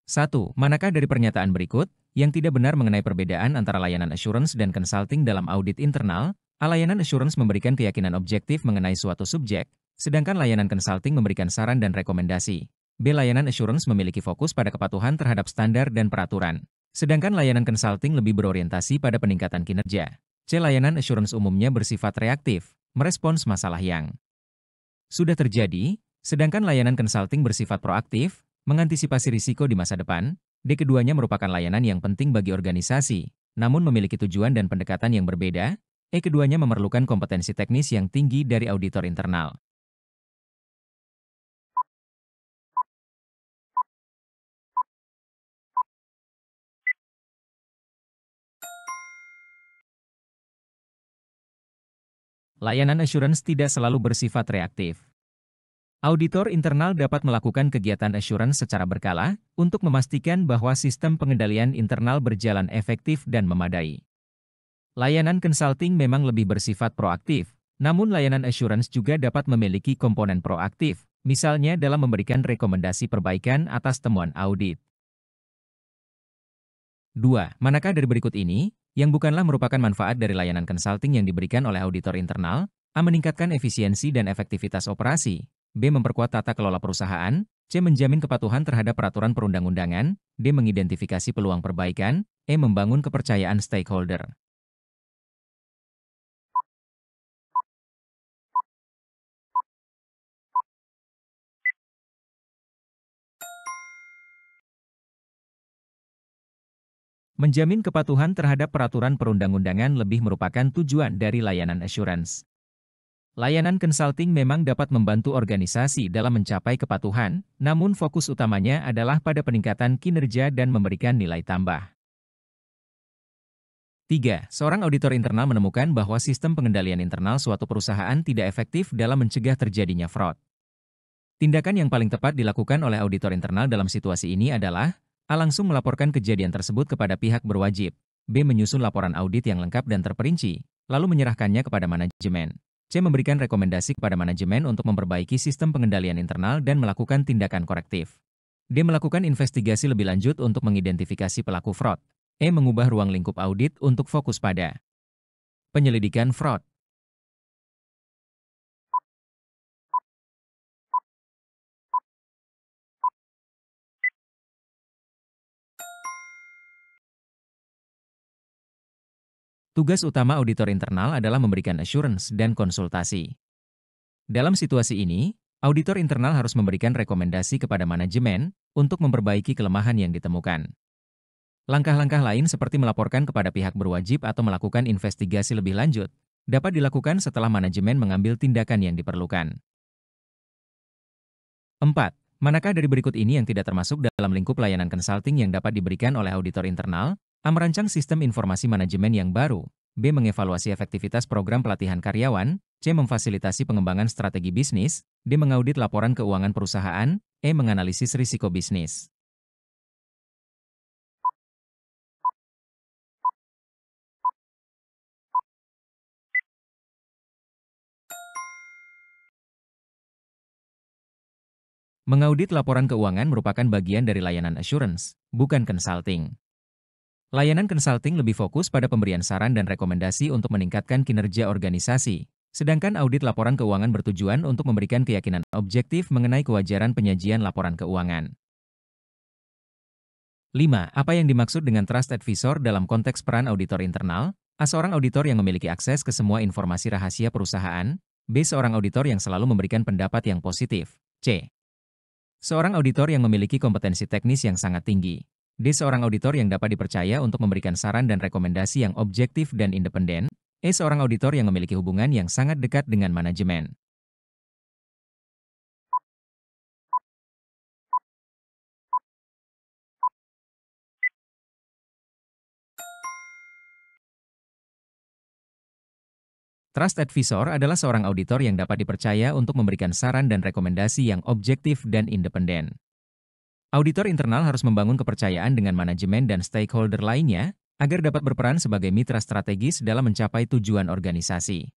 1. Manakah dari pernyataan berikut yang tidak benar mengenai perbedaan antara layanan assurance dan consulting dalam audit internal? A. Layanan assurance memberikan keyakinan objektif mengenai suatu subjek, sedangkan layanan consulting memberikan saran dan rekomendasi. B. Layanan assurance memiliki fokus pada kepatuhan terhadap standar dan peraturan, sedangkan layanan consulting lebih berorientasi pada peningkatan kinerja. C. Layanan assurance umumnya bersifat reaktif, merespons masalah yang sudah terjadi, sedangkan layanan consulting bersifat proaktif, mengantisipasi risiko di masa depan. D. Keduanya merupakan layanan yang penting bagi organisasi, namun memiliki tujuan dan pendekatan yang berbeda. E. Keduanya memerlukan kompetensi teknis yang tinggi dari auditor internal. Layanan assurance tidak selalu bersifat reaktif. Auditor internal dapat melakukan kegiatan assurance secara berkala untuk memastikan bahwa sistem pengendalian internal berjalan efektif dan memadai. Layanan consulting memang lebih bersifat proaktif, namun layanan assurance juga dapat memiliki komponen proaktif, misalnya dalam memberikan rekomendasi perbaikan atas temuan audit. 2. Manakah dari berikut ini yang bukanlah merupakan manfaat dari layanan consulting yang diberikan oleh auditor internal? A. Meningkatkan efisiensi dan efektivitas operasi. B. Memperkuat tata kelola perusahaan. C. Menjamin kepatuhan terhadap peraturan perundang-undangan. D. Mengidentifikasi peluang perbaikan. E. Membangun kepercayaan stakeholder. Menjamin kepatuhan terhadap peraturan perundang-undangan lebih merupakan tujuan dari layanan assurance. Layanan consulting memang dapat membantu organisasi dalam mencapai kepatuhan, namun fokus utamanya adalah pada peningkatan kinerja dan memberikan nilai tambah. 3. Seorang auditor internal menemukan bahwa sistem pengendalian internal suatu perusahaan tidak efektif dalam mencegah terjadinya fraud. Tindakan yang paling tepat dilakukan oleh auditor internal dalam situasi ini adalah: A. Langsung melaporkan kejadian tersebut kepada pihak berwajib. B. Menyusun laporan audit yang lengkap dan terperinci, lalu menyerahkannya kepada manajemen. C. Memberikan rekomendasi kepada manajemen untuk memperbaiki sistem pengendalian internal dan melakukan tindakan korektif. D. Melakukan investigasi lebih lanjut untuk mengidentifikasi pelaku fraud. E. Mengubah ruang lingkup audit untuk fokus pada penyelidikan fraud. Tugas utama auditor internal adalah memberikan assurance dan konsultasi. Dalam situasi ini, auditor internal harus memberikan rekomendasi kepada manajemen untuk memperbaiki kelemahan yang ditemukan. Langkah-langkah lain seperti melaporkan kepada pihak berwajib atau melakukan investigasi lebih lanjut dapat dilakukan setelah manajemen mengambil tindakan yang diperlukan. 4. Manakah dari berikut ini yang tidak termasuk dalam lingkup layanan consulting yang dapat diberikan oleh auditor internal? A. Merancang sistem informasi manajemen yang baru. B. Mengevaluasi efektivitas program pelatihan karyawan. C. Memfasilitasi pengembangan strategi bisnis. D. Mengaudit laporan keuangan perusahaan. E. Menganalisis risiko bisnis. Mengaudit laporan keuangan merupakan bagian dari layanan assurance, bukan consulting. Layanan consulting lebih fokus pada pemberian saran dan rekomendasi untuk meningkatkan kinerja organisasi, sedangkan audit laporan keuangan bertujuan untuk memberikan keyakinan objektif mengenai kewajaran penyajian laporan keuangan. 5. Apa yang dimaksud dengan trust advisor dalam konteks peran auditor internal? A. Seorang auditor yang memiliki akses ke semua informasi rahasia perusahaan. B. Seorang auditor yang selalu memberikan pendapat yang positif. C. Seorang auditor yang memiliki kompetensi teknis yang sangat tinggi. D. Seorang auditor yang dapat dipercaya untuk memberikan saran dan rekomendasi yang objektif dan independen. E. Seorang auditor yang memiliki hubungan yang sangat dekat dengan manajemen. Trust advisor adalah seorang auditor yang dapat dipercaya untuk memberikan saran dan rekomendasi yang objektif dan independen. Auditor internal harus membangun kepercayaan dengan manajemen dan stakeholder lainnya agar dapat berperan sebagai mitra strategis dalam mencapai tujuan organisasi.